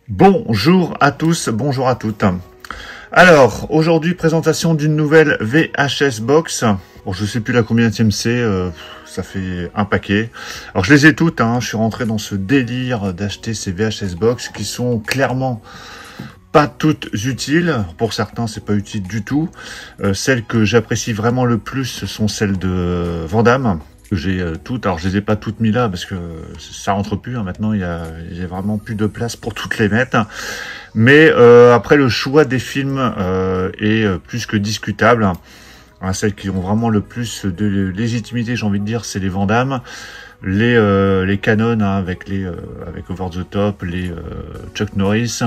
Bonjour à tous, bonjour à toutes. Alors, aujourd'hui, présentation d'une nouvelle VHS Box. Bon, je sais plus la combienième c'est, ça fait un paquet. Alors, je les ai toutes, je suis rentré dans ce délire d'acheter ces VHS Box qui sont clairement pas toutes utiles. Pour certains, c'est pas utile du tout. Celles que j'apprécie vraiment le plus, ce sont celles de Van Damme. J'ai toutes, alors je les ai pas toutes mis là parce que ça rentre plus, maintenant il y a vraiment plus de place pour toutes les mettre. Mais après, le choix des films est plus que discutable. Celles qui ont vraiment le plus de légitimité, j'ai envie de dire, c'est les Van Damme, les Canon avec Over the Top, les Chuck Norris.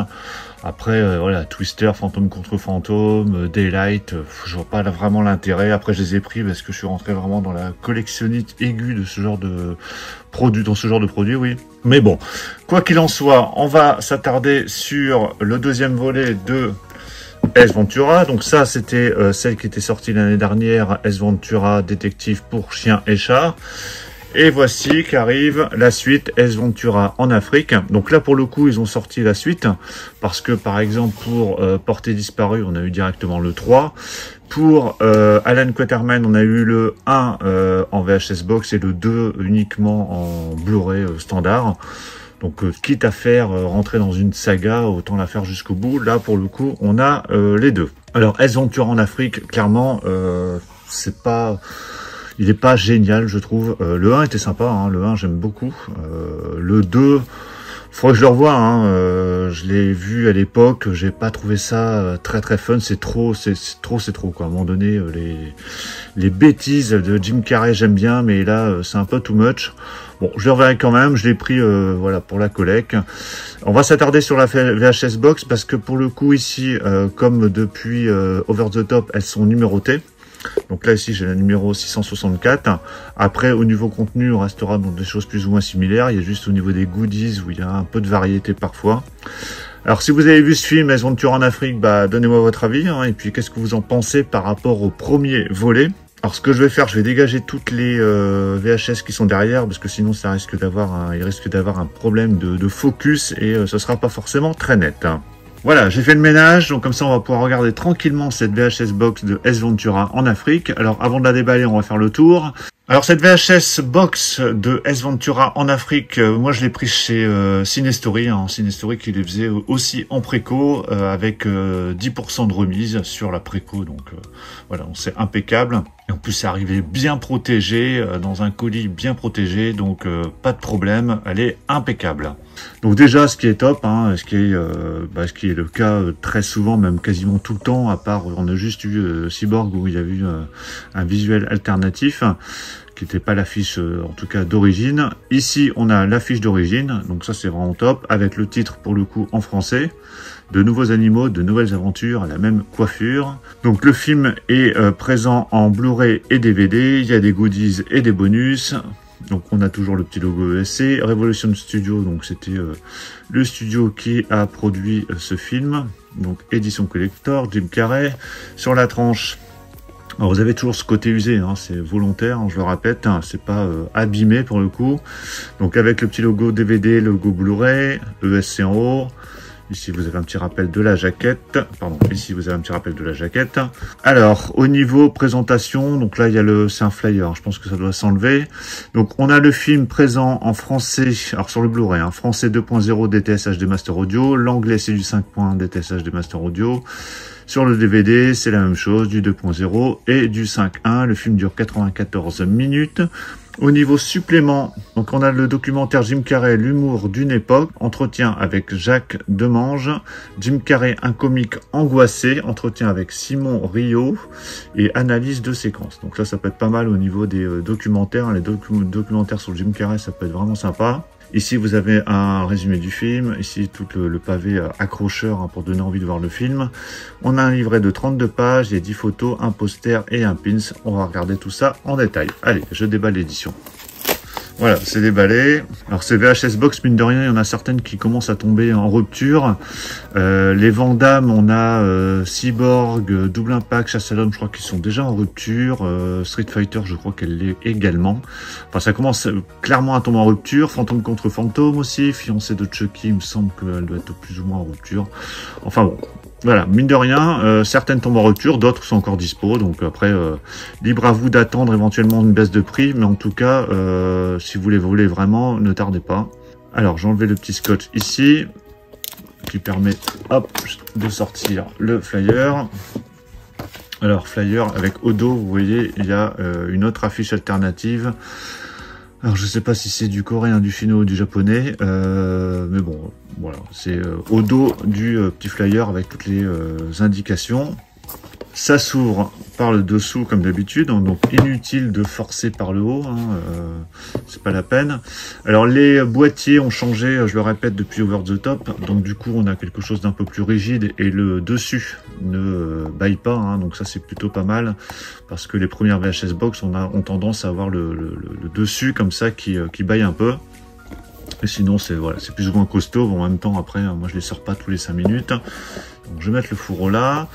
Après, voilà, Twister, Fantôme contre Fantôme, Daylight, je vois pas vraiment l'intérêt. Après, je les ai pris parce que je suis rentré vraiment dans la collectionnite aiguë de ce genre de produit, oui. Mais bon, quoi qu'il en soit, on va s'attarder sur le deuxième volet de Ace Ventura. Donc ça, c'était celle qui était sortie l'année dernière, Ace Ventura Détective pour chiens et chats. Et voici qu'arrive la suite, Ace Ventura en Afrique. Donc là, pour le coup, ils ont sorti la suite. Parce que, par exemple, pour Portée disparue, on a eu directement le 3. Pour Alan Quatermain, on a eu le 1 en VHS Box et le 2 uniquement en Blu-ray standard. Donc, quitte à faire rentrer dans une saga, autant la faire jusqu'au bout. Là, pour le coup, on a les deux. Alors, Ace Ventura en Afrique, clairement, c'est pas... Il est pas génial, je trouve. Le 1 était sympa, le 1 j'aime beaucoup. Le 2, faudrait que je le revoie. Je l'ai vu à l'époque, j'ai pas trouvé ça très fun. C'est trop quoi. À un moment donné, les bêtises de Jim Carrey j'aime bien, mais là c'est un peu too much. Bon, je le reverrai quand même. Je l'ai pris, voilà, pour la collecte. On va s'attarder sur la VHS Box parce que pour le coup ici, comme depuis Over the Top, elles sont numérotées. Donc là, ici, j'ai la numéro 664. Après, au niveau contenu, on restera dans des choses plus ou moins similaires. Il y a juste au niveau des goodies où il y a un peu de variété parfois. Alors, si vous avez vu ce film, Ace Ventura en Afrique, donnez-moi votre avis. Et puis, qu'est-ce que vous en pensez par rapport au premier volet? Alors, ce que je vais faire, je vais dégager toutes les VHS qui sont derrière, parce que sinon, il risque d'avoir un problème de focus et ce sera pas forcément très net. Voilà, j'ai fait le ménage, donc comme ça on va pouvoir regarder tranquillement cette VHS Box de Ace Ventura en Afrique. Alors avant de la déballer, on va faire le tour. Alors cette VHS Box de Ace Ventura en Afrique, moi je l'ai pris chez Cinestory, Cinestory qui les faisait aussi en préco, avec 10% de remise sur la préco, donc voilà, c'est impeccable. Et en plus c'est arrivé bien protégé, dans un colis bien protégé, donc pas de problème, elle est impeccable. Donc déjà, ce qui est top, ce qui est le cas très souvent, même quasiment tout le temps, à part on a juste eu Cyborg où il y a eu un visuel alternatif qui n'était pas l'affiche en tout cas d'origine. Ici, on a l'affiche d'origine, donc ça c'est vraiment top, avec le titre pour le coup en français. De nouveaux animaux, de nouvelles aventures, à la même coiffure. Donc le film est présent en Blu-ray et DVD, il y a des goodies et des bonus. Donc on a toujours le petit logo ESC, Revolution Studio, donc c'était le studio qui a produit ce film, donc édition collector, Jim Carrey. Sur la tranche, alors vous avez toujours ce côté usé, c'est volontaire, je le répète, c'est pas abîmé pour le coup. Donc avec le petit logo DVD, logo Blu-ray, ESC en haut. Ici, vous avez un petit rappel de la jaquette. Pardon, ici, vous avez un petit rappel de la jaquette. Alors, au niveau présentation, donc là, il y a c'est un flyer. Je pense que ça doit s'enlever. Donc, on a le film présent en français. Alors, sur le Blu-ray, français 2.0 DTS HD Master Audio. L'anglais, c'est du 5.1 DTS HD Master Audio. Sur le DVD, c'est la même chose, du 2.0 et du 5.1. Le film dure 94 minutes. Au niveau supplément, donc on a le documentaire Jim Carrey, l'humour d'une époque, entretien avec Jacques Demange, Jim Carrey, un comique angoissé, entretien avec Simon Rio et analyse de séquences. Donc là, ça peut être pas mal au niveau des documentaires. Les documentaires sur Jim Carrey, ça peut être vraiment sympa. Ici, vous avez un résumé du film. Ici, tout le pavé accrocheur pour donner envie de voir le film. On a un livret de 32 pages, il y a 10 photos, un poster et un pins. On va regarder tout ça en détail. Allez, je déballe l'édition. Voilà, c'est déballé. Alors ces VHS Box, mine de rien, il y en a certaines qui commencent à tomber en rupture. Les Van Damme, on a Cyborg, Double Impact, Chasse à l'homme, je crois qu'ils sont déjà en rupture. Street Fighter, je crois qu'elle l'est également. Enfin, ça commence clairement à tomber en rupture. Fantôme contre Fantôme aussi. Fiancée de Chucky, il me semble qu'elle doit être plus ou moins en rupture. Enfin bon. Voilà, mine de rien, certaines tombent en rupture, d'autres sont encore dispo, donc après, libre à vous d'attendre éventuellement une baisse de prix, mais en tout cas, si vous les voulez vraiment, ne tardez pas. Alors, j'ai enlevé le petit scotch ici, qui permet, hop, de sortir le flyer. Alors, flyer avec au dos, vous voyez, il y a une autre affiche alternative. Alors je sais pas si c'est du coréen, du chinois ou du japonais, mais bon, voilà, c'est au dos du petit flyer avec toutes les indications. Ça s'ouvre par le dessous comme d'habitude, donc inutile de forcer par le haut, hein, c'est pas la peine. Alors les boîtiers ont changé, je le répète, depuis Over the Top, donc du coup on a quelque chose d'un peu plus rigide et le dessus ne baille pas, hein, donc ça c'est plutôt pas mal, parce que les premières VHS Box ont tendance à avoir le dessus comme ça qui baille un peu. Et sinon c'est voilà, c'est plus ou moins costaud, en même temps après moi je les sors pas tous les 5 minutes. Donc je vais mettre le fourreau là.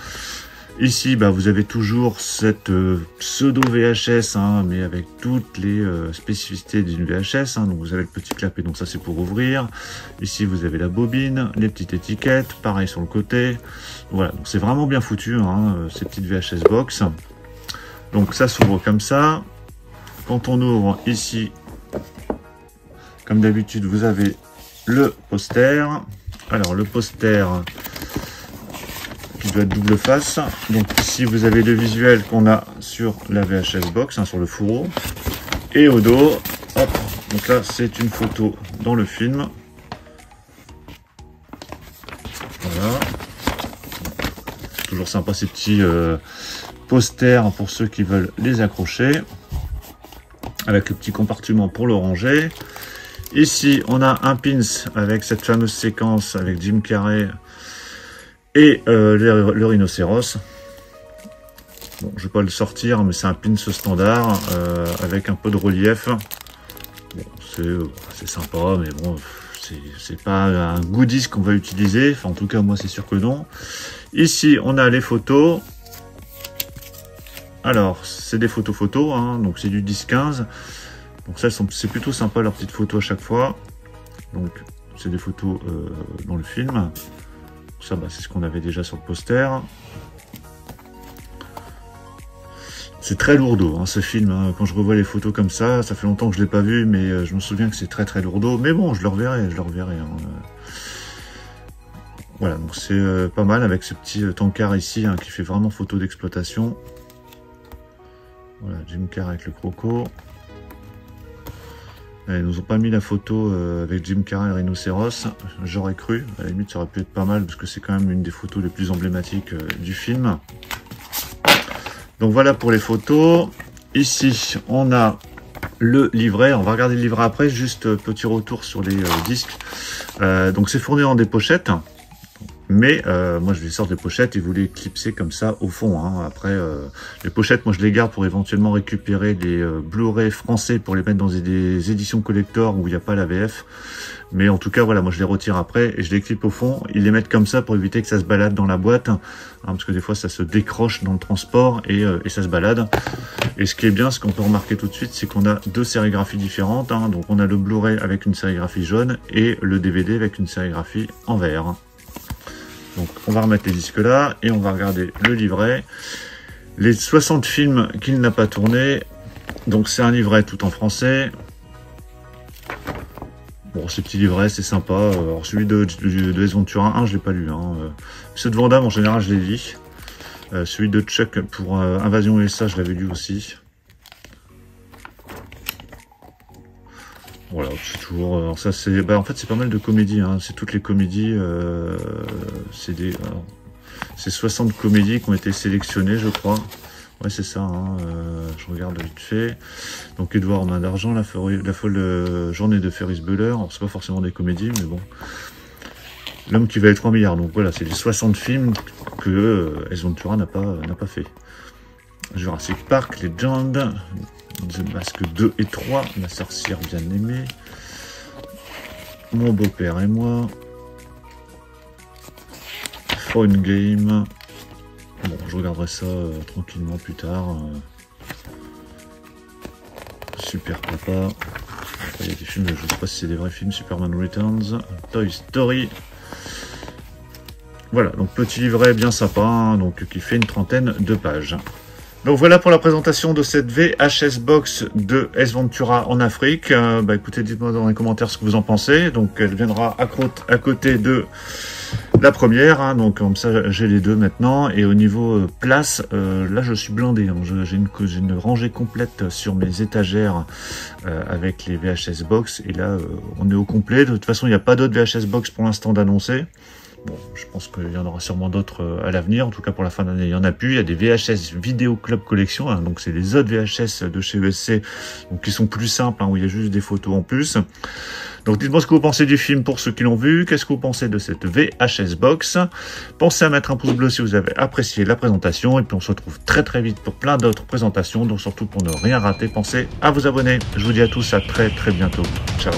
Ici, bah, vous avez toujours cette pseudo VHS, hein, mais avec toutes les spécificités d'une VHS. Hein, donc vous avez le petit clapet, donc ça c'est pour ouvrir. Ici, vous avez la bobine, les petites étiquettes, pareil sur le côté. Voilà, donc c'est vraiment bien foutu, hein, ces petites VHS box. Donc ça s'ouvre comme ça. Quand on ouvre ici, comme d'habitude, vous avez le poster. Alors le poster qui doit être double face. Donc ici vous avez le visuel qu'on a sur la VHS Box, hein, sur le fourreau. Et au dos, hop, donc là c'est une photo dans le film. Voilà. Toujours sympa ces petits posters pour ceux qui veulent les accrocher. Avec le petit compartiment pour le ranger. Ici on a un pins avec cette fameuse séquence avec Jim Carrey et le rhinocéros. Bon, je vais pas le sortir, mais c'est un pins standard avec un peu de relief. Bon, c'est sympa, mais bon, c'est pas un goodies qu'on va utiliser. Enfin, en tout cas, moi, c'est sûr que non. Ici, on a les photos. Alors, c'est des photos, hein, donc c'est du 10-15. Donc ça, c'est plutôt sympa, leurs petites photos à chaque fois. Donc, c'est des photos dans le film. Ça, bah, c'est ce qu'on avait déjà sur le poster. C'est très lourdeau, hein, ce film. Hein. Quand je revois les photos comme ça fait longtemps que je ne l'ai pas vu, mais je me souviens que c'est très très lourdeau. Mais bon, je le reverrai, Hein. Voilà, donc c'est pas mal avec ce petit tankard ici, hein, qui fait vraiment photo d'exploitation. Voilà, Jim Carrey avec le croco. Ils nous ont pas mis la photo avec Jim Carrey et le rhinocéros. J'aurais cru. À la limite, ça aurait pu être pas mal parce que c'est quand même une des photos les plus emblématiques du film. Donc voilà pour les photos. Ici, on a le livret. On va regarder le livret après. Juste petit retour sur les disques. Donc c'est fourni en des pochettes. Mais moi je les sors des pochettes et vous les clipsez comme ça au fond. Hein. Après, les pochettes, moi je les garde pour éventuellement récupérer des Blu-ray français pour les mettre dans des éditions collector où il n'y a pas la VF. Mais en tout cas, voilà, moi je les retire après et je les clip au fond. Ils les mettent comme ça pour éviter que ça se balade dans la boîte. Hein, parce que des fois ça se décroche dans le transport et ça se balade. Et ce qui est bien, ce qu'on peut remarquer tout de suite, c'est qu'on a deux sérigraphies différentes. Hein. Donc on a le Blu-ray avec une sérigraphie jaune et le DVD avec une sérigraphie en vert. Donc on va remettre les disques là et on va regarder le livret. Les 60 films qu'il n'a pas tourné. Donc c'est un livret tout en français. Bon, ce petit livret, c'est sympa. Alors celui de Ace Ventura 1, je l'ai pas lu. Hein. Ceux de Van Damme, en général, je les lis. Celui de Chuck pour Invasion USA, je l'avais lu aussi. Voilà, c'est toujours. Alors ça, c'est. Bah, en fait, c'est pas mal de comédies. Hein. C'est toutes les comédies. C'est 60 comédies qui ont été sélectionnées, je crois. Ouais, c'est ça. Hein. Je regarde vite fait. Donc, Edouard en main d'argent, la folle journée de Ferris Bueller. Alors, c'est pas forcément des comédies, mais bon. L'homme qui valait 3 milliards. Donc voilà, c'est les 60 films que Ace Ventura n'a pas fait. Jurassic Park, Legend, The Mask 2 et 3, La sorcière bien aimée, Mon beau-père et moi, Phone Game. Bon, je regarderai ça tranquillement plus tard. Super Papa. Il y a des films, je ne sais pas si c'est des vrais films. Superman Returns, Toy Story. Voilà, donc petit livret bien sympa, hein, donc qui fait une trentaine de pages. Donc voilà pour la présentation de cette VHS Box de Ace Ventura en Afrique. Écoutez, dites-moi dans les commentaires ce que vous en pensez. Donc elle viendra à côté de la première, hein, donc comme ça j'ai les deux maintenant. Et au niveau place, là je suis blindé. Hein, j'ai une rangée complète sur mes étagères avec les VHS Box. Et là on est au complet. De toute façon il n'y a pas d'autres VHS Box pour l'instant d'annoncer. Bon, je pense qu'il y en aura sûrement d'autres à l'avenir. En tout cas, pour la fin d'année, il y en a plus. Il y a des VHS Vidéo Club Collection. Hein, donc, c'est les autres VHS de chez ESC. Donc, qui sont plus simples, hein, où il y a juste des photos en plus. Donc, dites-moi ce que vous pensez du film pour ceux qui l'ont vu. Qu'est-ce que vous pensez de cette VHS Box? Pensez à mettre un pouce bleu si vous avez apprécié la présentation. Et puis, on se retrouve très très vite pour plein d'autres présentations. Donc, surtout pour ne rien rater, pensez à vous abonner. Je vous dis à tous à très très bientôt. Ciao.